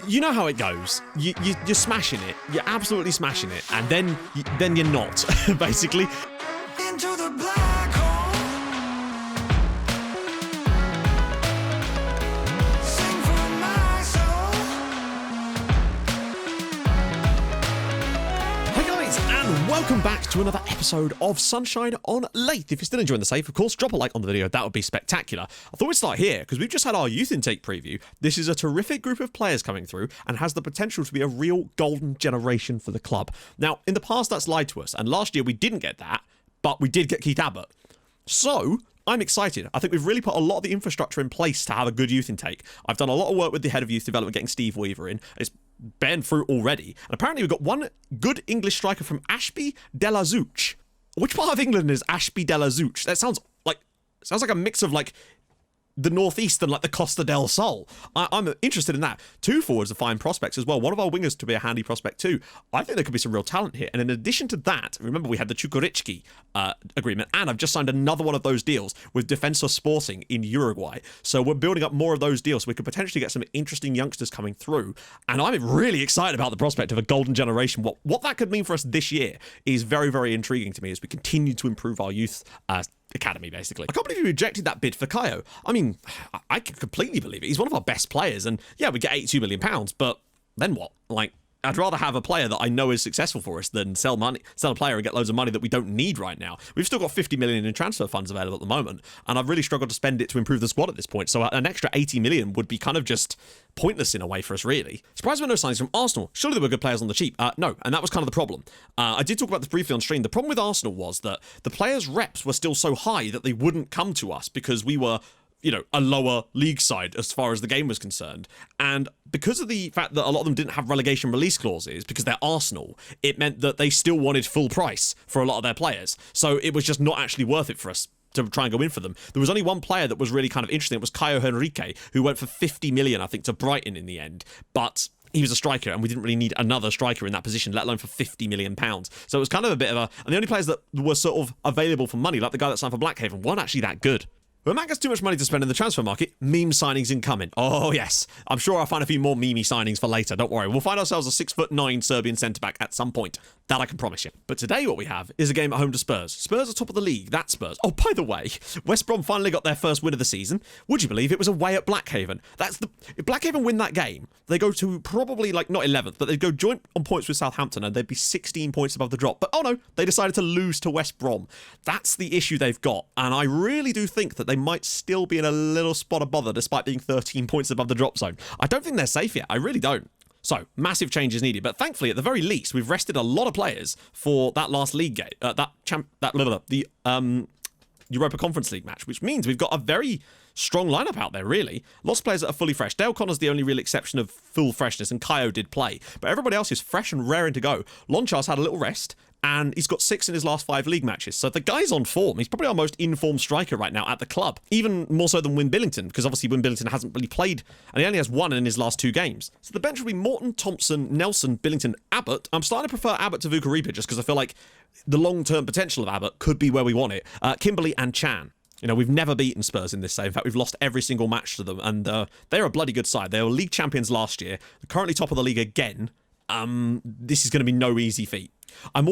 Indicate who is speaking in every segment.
Speaker 1: You know how it goes. You're smashing it. You're absolutely smashing it, and then you're not, basically.
Speaker 2: Into the black hole. Sing for my soul.
Speaker 1: Hi guys, and welcome back to another episode of Sunshine on Leyth. If you're still enjoying the save, of course, drop a like on the video. That would be spectacular. I thought we'd start here because we've just had our youth intake preview. This is a terrific group of players coming through and has the potential to be a real golden generation for the club. Now, in the past, that's lied to us, and last year we didn't get that, but we did get Keith Abbott. So, I'm excited. I think we've really put a lot of the infrastructure in place to have a good youth intake. I've done a lot of work with the head of youth development, getting Steve Weaver in. It's borne fruit already. And apparently we've got one good English striker from Ashby de la Zouch. Which part of England is Ashby de la Zouch? That sounds like a mix of like the northeast and like the Costa del Sol. I'm interested in that. Two forwards are fine prospects as well. One of our wingers to be a handy prospect too. I think there could be some real talent here. And in addition to that, remember we had the Chukwuemeka agreement, and I've just signed another one of those deals with Defensor Sporting in Uruguay. So we're building up more of those deals so we could potentially get some interesting youngsters coming through. And I'm really excited about the prospect of a golden generation. What that could mean for us this year is very, very intriguing to me as we continue to improve our youth academy, basically. I can't believe you rejected that bid for Kayo. I mean, I can completely believe it. He's one of our best players, and yeah, we get £82 million, but then what? Like, I'd rather have a player that I know is successful for us than sell a player and get loads of money that we don't need right now. We've still got 50 million in transfer funds available at the moment, and I've really struggled to spend it to improve the squad at this point. So an extra 80 million would be kind of just pointless in a way for us, really. Surprised there were no signings from Arsenal. Surely there were good players on the cheap. No, and that was kind of the problem. I did talk about this briefly on stream. The problem with Arsenal was that the players' reps were still so high that they wouldn't come to us because we were, you know, a lower league side as far as the game was concerned. And because of the fact that a lot of them didn't have relegation release clauses, because they're Arsenal, it meant that they still wanted full price for a lot of their players. So it was just not actually worth it for us to try and go in for them. There was only one player that was really kind of interesting. It was Caio Henrique, who went for 50 million, I think, to Brighton in the end. But he was a striker, and we didn't really need another striker in that position, let alone for £50 million. So it was kind of a bit of a... And the only players that were sort of available for money, like the guy that signed for Blackhaven, weren't actually that good. When Matt gets too much money to spend in the transfer market, meme signings incoming. Oh, yes. I'm sure I'll find a few more meme signings for later. Don't worry. We'll find ourselves a 6'9" Serbian centre-back at some point. That I can promise you. But today what we have is a game at home to Spurs. Spurs are top of the league. That's Spurs. Oh, by the way, West Brom finally got their first win of the season. Would you believe it was away at Blackhaven? If Blackhaven win that game, they go to probably, like, not 11th, but they'd go joint on points with Southampton, and they'd be 16 points above the drop. But, oh no, they decided to lose to West Brom. That's the issue they've got. And I really do think that they might still be in a little spot of bother despite being 13 points above the drop zone. I don't think they're safe yet. I really don't. So, massive changes needed. But thankfully, at the very least, we've rested a lot of players for that last league game, the Europa Conference League match, which means we've got a very strong lineup out there, really. Lots of players that are fully fresh. Dale Connor's the only real exception of full freshness, and Kaio did play. But everybody else is fresh and raring to go. Lonchar's had a little rest, and he's got 6 in his last 5 league matches. So the guy's on form. He's probably our most in-form striker right now at the club. Even more so than Win Billington, because obviously Win Billington hasn't really played, and he only has 1 in his last 2 games. So the bench will be Morton, Thompson, Nelson, Billington, Abbott. I'm starting to prefer Abbott to Vukariba just because I feel like the long-term potential of Abbott could be where we want it. Kimberley and Chan. You know, we've never beaten Spurs in this side. In fact, we've lost every single match to them, and they're a bloody good side. They were league champions last year. They're currently top of the league again. This is going to be no easy feat. I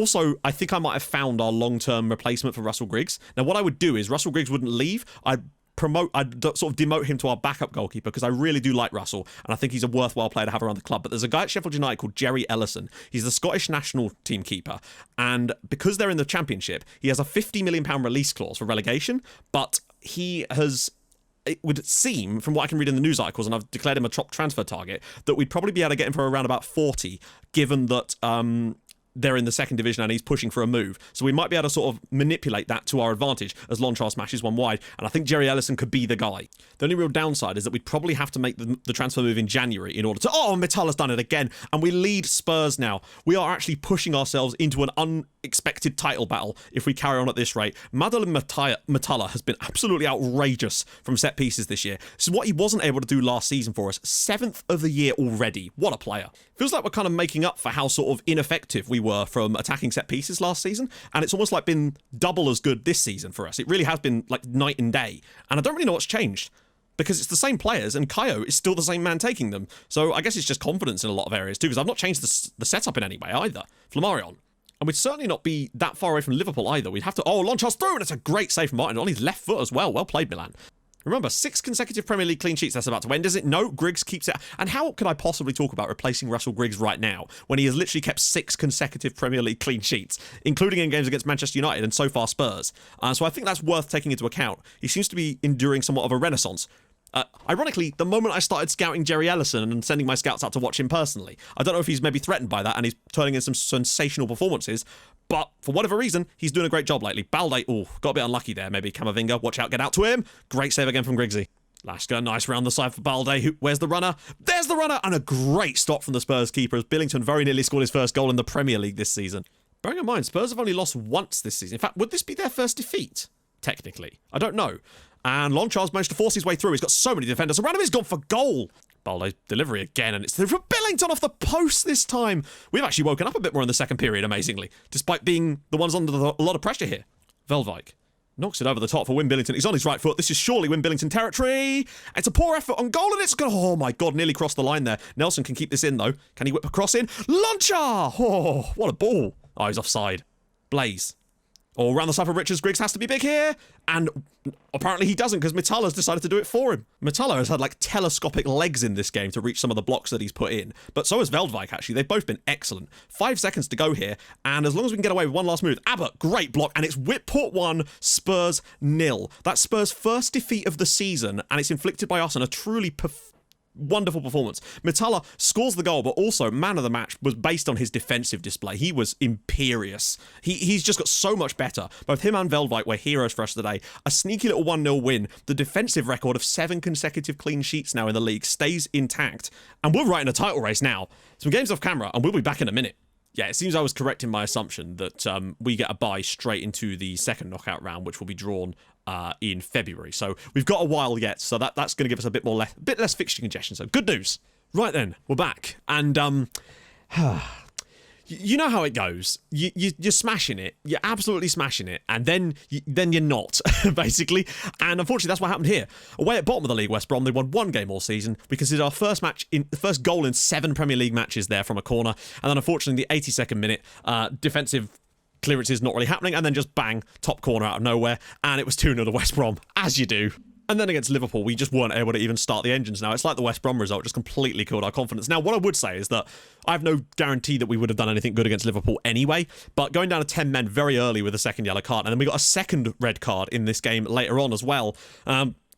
Speaker 1: think I might have found our long-term replacement for Russell Griggs. Now, what I would do is Russell Griggs wouldn't leave. I'd sort of demote him to our backup goalkeeper because I really do like Russell, and I think he's a worthwhile player to have around the club. But there's a guy at Sheffield United called Jerry Ellison. He's the Scottish national team keeper, and because they're in the Championship, he has a £50 million release clause for relegation, but he has... It would seem, from what I can read in the news articles, and I've declared him a top transfer target, that we'd probably be able to get him for around about 40, given that they're in the second division and he's pushing for a move. So we might be able to sort of manipulate that to our advantage as Lonchar smashes one wide. And I think Jerry Ellison could be the guy. The only real downside is that we'd probably have to make the transfer move in January in order to... Oh, Mittal has done it again. And we lead Spurs now. We are actually pushing ourselves into an unexpected title battle if we carry on at this rate. Madeline Matala has been absolutely outrageous from set pieces this year. This is what he wasn't able to do last season for us. 7th of the year already. What a player. Feels like we're kind of making up for how sort of ineffective we were from attacking set pieces last season, and it's almost like been double as good this season for us. It really has been like night and day, and I don't really know what's changed. because it's the same players and Kaio is still the same man taking them. So I guess it's just confidence in a lot of areas too, because I've not changed the setup in any way either. Flammarion. And we'd certainly not be that far away from Liverpool either. We'd have to... Oh, Lonchar's through, and it's a great save from Martin on his left foot as well. Well played, Milan. Remember, 6 consecutive Premier League clean sheets that's about to end, is it? No, Griggs keeps it. And how could I possibly talk about replacing Russell Griggs right now when he has literally kept 6 consecutive Premier League clean sheets, including in games against Manchester United and so far Spurs? So I think that's worth taking into account. He seems to be enduring somewhat of a renaissance. Ironically, the moment I started scouting Jerry Ellison and sending my scouts out to watch him personally, I don't know if he's maybe threatened by that and he's turning in some sensational performances, but for whatever reason, he's doing a great job lately. Balde, got a bit unlucky there, maybe. Camavinga, watch out, get out to him. Great save again from Griggsy. Lashka, nice round the side for Balde. Where's the runner? There's the runner! And a great stop from the Spurs keeper as Billington very nearly scored his first goal in the Premier League this season. Bearing in mind, Spurs have only lost once this season. In fact, would this be their first defeat? Technically. I don't know. And Lonchar's managed to force his way through. He's got so many defenders around him. He's gone for goal. Balde's delivery again, and it's from Billington off the post this time. We've actually woken up a bit more in the second period, amazingly, despite being the ones under a lot of pressure here. Veldwijk knocks it over the top for Wim Billington. He's on his right foot. This is surely Wim Billington territory. It's a poor effort on goal, and it's gone. Oh my God, nearly crossed the line there. Nelson can keep this in, though. Can he whip a cross in? Lonchar! Oh, what a ball. Oh, he's offside. Blaze. Oh, around the side for Richards. Griggs has to be big here. And apparently he doesn't because Metala's decided to do it for him. Metala has had like telescopic legs in this game to reach some of the blocks that he's put in. But so has Veldwijk, actually. They've both been excellent. 5 seconds to go here. And as long as we can get away with one last move. Abbott, great block. And it's Whitport 1, Spurs 0. That's Spurs' first defeat of the season. And it's inflicted by us on a truly wonderful performance. Metala scores the goal, but also man of the match was based on his defensive display. He was imperious. He's just got so much better. Both him and Veldwijk were heroes for us today. A sneaky little 1-0 win. The defensive record of 7 consecutive clean sheets now in the league stays intact. And we're right in a title race now. Some games off camera, and we'll be back in a minute. Yeah, it seems I was correct in my assumption that we get a bye straight into the second knockout round, which will be drawn in February. So we've got a while yet, so that's going to give us a bit less fixture congestion. So good news. Right then, we're back, and you know how it goes. You're smashing it. You're absolutely smashing it, and then you're not, basically. And unfortunately, that's what happened here. Away at bottom of the league, West Brom, they won 1 game all season. We conceded our first goal in 7 Premier League matches there from a corner, and then unfortunately, the 82nd minute defensive clearances not really happening, and then just bang, top corner out of nowhere, and it was 2-0 to West Brom, as you do. And then against Liverpool, we just weren't able to even start the engines now. It's like the West Brom result just completely killed our confidence. Now, what I would say is that I have no guarantee that we would have done anything good against Liverpool anyway, but going down to 10 men very early with a second yellow card, and then we got a second red card in this game later on as well,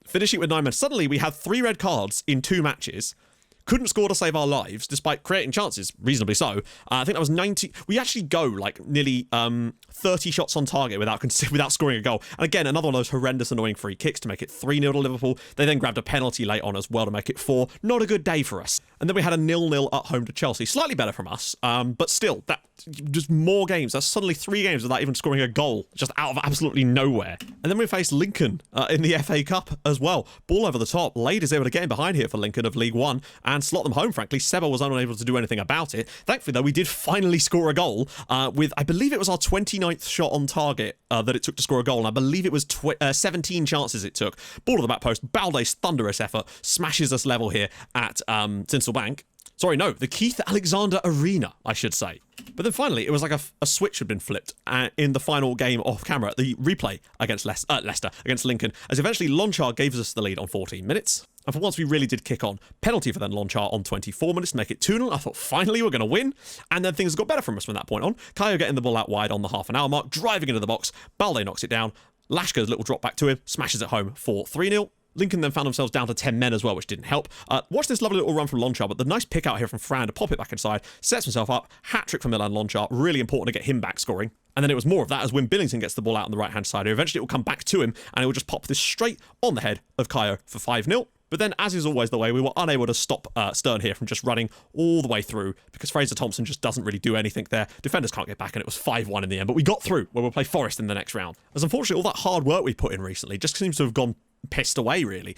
Speaker 1: finishing with 9 men. Suddenly, we had 3 red cards in 2 matches. Couldn't score to save our lives, despite creating chances, reasonably so. I think that was 90... We actually go, like, nearly 30 shots on target without scoring a goal. And again, another one of those horrendous, annoying free kicks to make it 3-0 to Liverpool. They then grabbed a penalty late on as well to make it 4. Not a good day for us. And then we had a 0-0 at home to Chelsea. Slightly better from us, but still, that just more games. That's suddenly 3 games without even scoring a goal, just out of absolutely nowhere. And then we faced Lincoln in the FA Cup as well. Ball over the top. Lade is able to get in behind here for Lincoln of League One and slot them home, frankly. Seba was unable to do anything about it. Thankfully, though, we did finally score a goal with, I believe it was our 29th shot on target that it took to score a goal, and I believe it was 17 chances it took. Ball to the back post. Balde's thunderous effort smashes us level here at Tinsel Bank. Sorry, no, the Keith Alexander Arena, I should say. But then finally, it was like a switch had been flipped in the final game off camera, the replay against Leicester, against Lincoln, as eventually Lonchar gave us the lead on 14 minutes. And for once, we really did kick on. Penalty for then Lonchar on 24 minutes to make it 2-0. I thought, finally, we're going to win. And then things got better from us from that point on. Kaio getting the ball out wide on the half-an-hour mark, driving into the box. Balde knocks it down. Lashka's little drop back to him, smashes it home for 3-0. Lincoln then found themselves down to 10 men as well, which didn't help. Watch this lovely little run from Lonchar, but the nice pick out here from Fran to pop it back inside, sets himself up, hat-trick from Milan Lonchar, really important to get him back scoring. And then it was more of that as Wim Billington gets the ball out on the right-hand side. Eventually it will come back to him, and it will just pop this straight on the head of Kaio for 5-0. But then, as is always the way, we were unable to stop Stern here from just running all the way through because Fraser Thompson just doesn't really do anything there. Defenders can't get back, and it was 5-1 in the end. But we got through, where we'll play Forest in the next round. As unfortunately, all that hard work we put in recently just seems to have gone pissed away, really.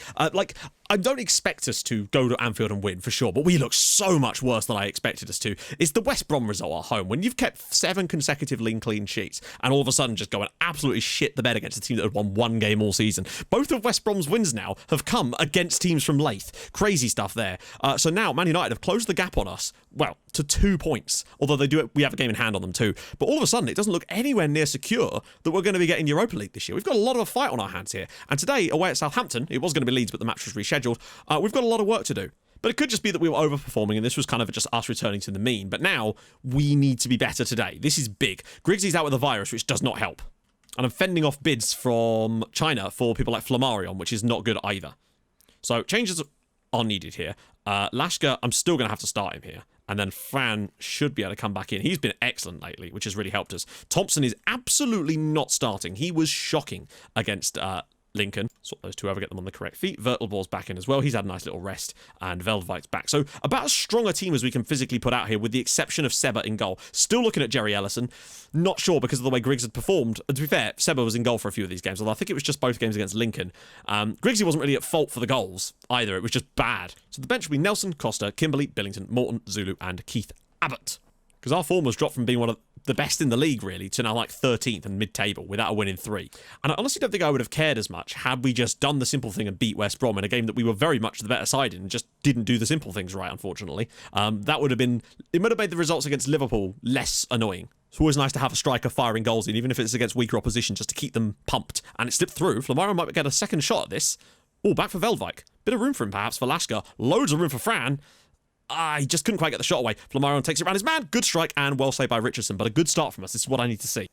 Speaker 1: I don't expect us to go to Anfield and win, for sure, but we look so much worse than I expected us to. It's the West Brom result at home. When you've kept 7 consecutive clean sheets and all of a sudden just go and absolutely shit the bed against a team that had won 1 game all season. Both of West Brom's wins now have come against teams from Leyth. Crazy stuff there. So now Man United have closed the gap on us, well, to 2 points, although we have a game in hand on them too. But all of a sudden, it doesn't look anywhere near secure that we're going to be getting Europa League this year. We've got a lot of a fight on our hands here. And today, away at Southampton, it was going to be Leeds, but the match was rescheduled. We've got a lot of work to do. But it could just be that we were overperforming and this was kind of just us returning to the mean. But now we need to be better today. This is big. Griggsy's out with a virus, which does not help. And I'm fending off bids from China for people like Flammarion, which is not good either. So changes are needed here. Lashka, I'm still going to have to start him here. And then Fran should be able to come back in. He's been excellent lately, which has really helped us. Thompson is absolutely not starting. He was shocking against Lincoln. Sort those two over, get them on the correct feet. Vertelbor's back in as well. He's had a nice little rest. And Veldvite's back. So about as strong a team as we can physically put out here, with the exception of Seba in goal. Still looking at Jerry Ellison. Not sure because of the way Griggs had performed. And to be fair, Seba was in goal for a few of these games, although I think it was just both games against Lincoln. Griggsy wasn't really at fault for the goals either. It was just bad. So the bench will be Nelson, Costa, Kimberley, Billington, Morton, Zulu, and Keith Abbott. Because our form was dropped from being one of the best in the league, really, to now like 13th and mid-table without a win in 3. And I honestly don't think I would have cared as much had we just done the simple thing and beat West Brom in a game that we were very much the better side in and just didn't do the simple things right, unfortunately. That would have been... It would have made the results against Liverpool less annoying. It's always nice to have a striker firing goals in, even if it's against weaker opposition, just to keep them pumped. And it slipped through. Flamara might get a second shot at this. Oh, back for Veldvike. Bit of room for him, perhaps, for Lashka. Loads of room for Fran. He just couldn't quite get the shot away. Flamarion takes it around his man. Good strike and well saved by Richardson, but a good start from us. This is what I need to see.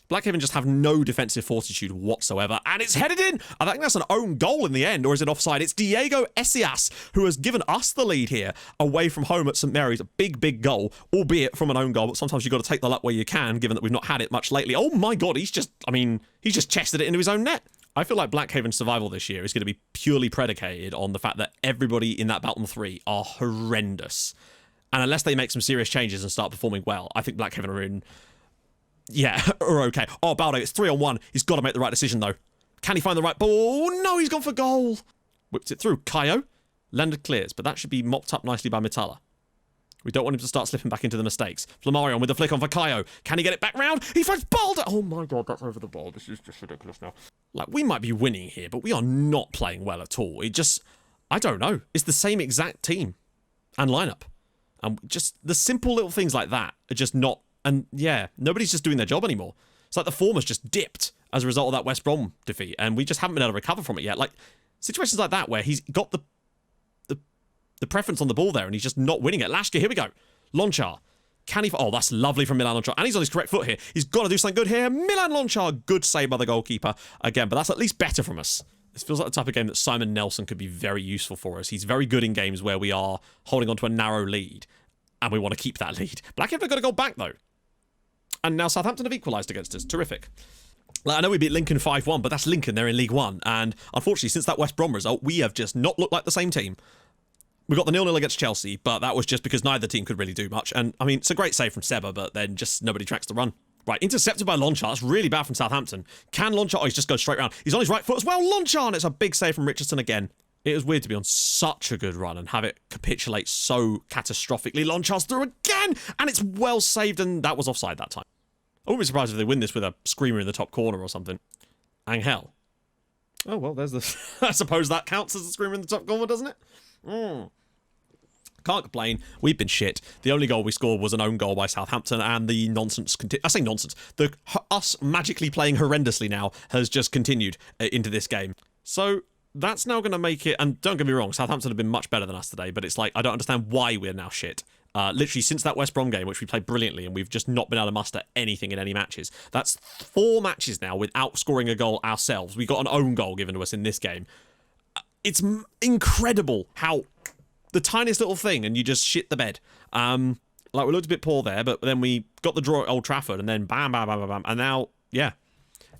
Speaker 1: Blackhaven just have no defensive fortitude whatsoever, and it's headed in. I think that's an own goal in the end, or is it offside? It's Diego Esias who has given us the lead here away from home at St Mary's. A big, big goal, albeit from an own goal, but sometimes you've got to take the luck where you can, given that we've not had it much lately. Oh my God, he's just chested it into his own net. I feel like Blackhaven's survival this year is going to be purely predicated on the fact that everybody in that bottom 3 are horrendous. And unless they make some serious changes and start performing well, I think Blackhaven are in... Yeah, are okay. Oh, Baldo, it's 3-on-1. He's got to make the right decision, though. Can he find the right ball? Oh, no, he's gone for goal. Whipped it through. Kayo. Landed clears, but that should be mopped up nicely by Mitala. We don't want him to start slipping back into the mistakes. Flammarion with the flick on for Kayo. Can he get it back round? He finds Baldo! Oh my God, that's over the ball. This is just ridiculous now. Like, we might be winning here, but we are not playing well at all. It just... I don't know. It's the same exact team and lineup. And just the simple little things like that are just not... And yeah, nobody's just doing their job anymore. It's like the form has just dipped as a result of that West Brom defeat, and we just haven't been able to recover from it yet. Like, situations like that where he's got the preference on the ball there and he's just not winning it. Lashka, here we go. Lonchar. Can he... Oh, that's lovely from Milan Lonchar. And he's on his correct foot here. He's got to do something good here. Milan Lonchar, good save by the goalkeeper. Again, but that's at least better from us. This feels like the type of game that Simon Nelson could be very useful for us. He's very good in games where we are holding on to a narrow lead and we want to keep that lead. Blackhaven have got to go back, though. And now Southampton have equalised against us. Terrific. Like, I know we beat Lincoln 5-1, but that's Lincoln. They're in League One. And unfortunately, since that West Brom result, we have just not looked like the same team. We got the 0-0 against Chelsea, but that was just because neither team could really do much. And, I mean, it's a great save from Seba, but then just nobody tracks the run. Right, intercepted by Lonchar. That's really bad from Southampton. Can Lonchar... Oh, he's just going straight round. He's on his right foot as well. Lonchar, and it's a big save from Richardson again. It was weird to be on such a good run and have it capitulate so catastrophically. Lonchar's through again, and it's well saved, and that was offside that time. I wouldn't be surprised if they win this with a screamer in the top corner or something. Angel. Oh, well, there's the... I suppose that counts as a screamer in the top corner, doesn't it? Can't complain. We've been shit. The only goal we scored was an own goal by Southampton, and the nonsense... I say nonsense. Us magically playing horrendously now has just continued into this game. So that's now going to make it... And don't get me wrong, Southampton have been much better than us today, but it's like, I don't understand why we're now shit. Literally since that West Brom game, which we played brilliantly, and we've just not been able to muster anything in any matches. That's 4 matches now without scoring a goal ourselves. We got an own goal given to us in this game. It's incredible how the tiniest little thing and you just shit the bed. Like, we looked a bit poor there, but then we got the draw at Old Trafford, and then bam, bam, bam, bam, bam. And now, yeah.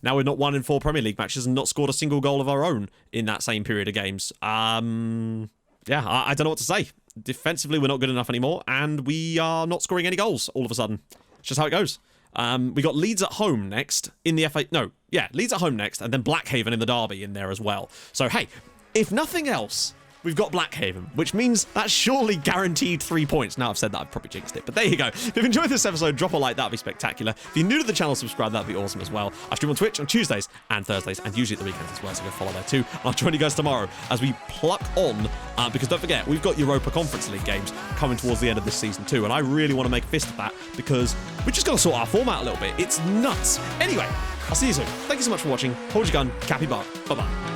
Speaker 1: Now we've not won in 4 Premier League matches and not scored a single goal of our own in that same period of games. Yeah, I don't know what to say. Defensively, we're not good enough anymore, and we are not scoring any goals all of a sudden. It's just how it goes. We got Leeds at home next in the FA... No, yeah, Leeds at home next, and then Blackhaven in the derby in there as well. So, hey, if nothing else, we've got Blackhaven, which means that's surely guaranteed 3 points. Now I've said that, I've probably jinxed it, but there you go. If you've enjoyed this episode, drop a like, that'd be spectacular. If you're new to the channel, subscribe, that'd be awesome as well. I stream on Twitch on Tuesdays and Thursdays, and usually at the weekends as well, so go follow there too. And I'll join you guys tomorrow as we pluck on, because don't forget, we've got Europa Conference League games coming towards the end of this season too, and I really want to make a fist of that because we're just going to sort our format a little bit. It's nuts. Anyway, I'll see you soon. Thank you so much for watching. Hold your gun, Cappy Bar. Bye-bye.